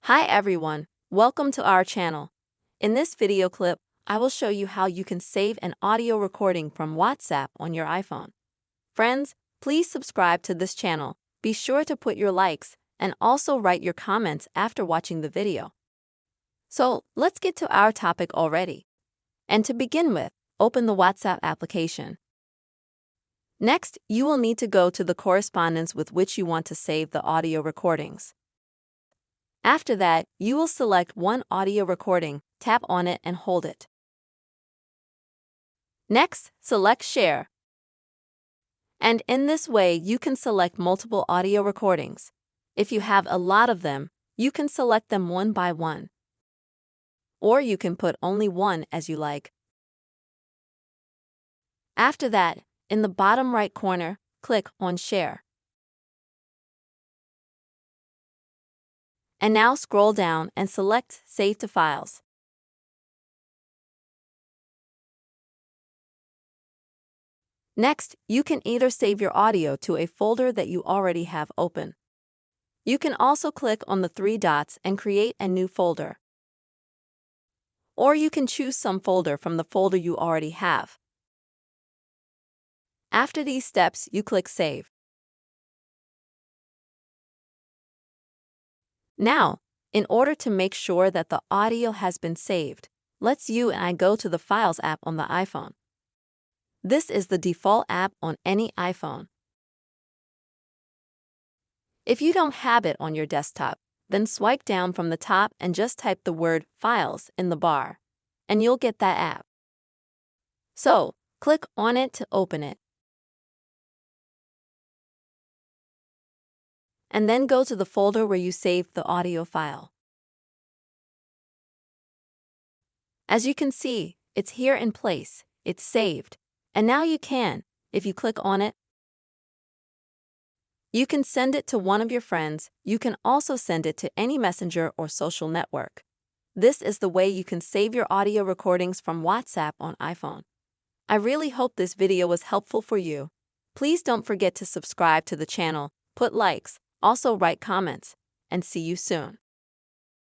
Hi everyone, welcome to our channel. In this video clip, I will show you how you can save an audio recording from WhatsApp on your iPhone. Friends, please subscribe to this channel. Be sure to put your likes and also write your comments after watching the video. So let's get to our topic already. And to begin with, open the WhatsApp application. Next, you will need to go to the correspondence with which you want to save the audio recordings. After that, you will select one audio recording, tap on it and hold it. Next, select Share. And in this way, you can select multiple audio recordings. If you have a lot of them, you can select them one by one. Or you can put only one as you like. After that, in the bottom right corner, click on Share. And now scroll down and select Save to Files. Next, you can either save your audio to a folder that you already have open. You can also click on the three dots and create a new folder. Or you can choose some folder from the folder you already have. After these steps, you click Save. Now, in order to make sure that the audio has been saved, let's you and I go to the Files app on the iPhone. This is the default app on any iPhone. If you don't have it on your desktop, then swipe down from the top and just type the word Files in the bar, and you'll get that app. So, click on it to open it. And then go to the folder where you saved the audio file. As you can see, it's here in place, it's saved. And now you can, if you click on it, you can send it to one of your friends. You can also send it to any messenger or social network. This is the way you can save your audio recordings from WhatsApp on iPhone. I really hope this video was helpful for you. Please don't forget to subscribe to the channel, put likes, also write comments, and see you soon.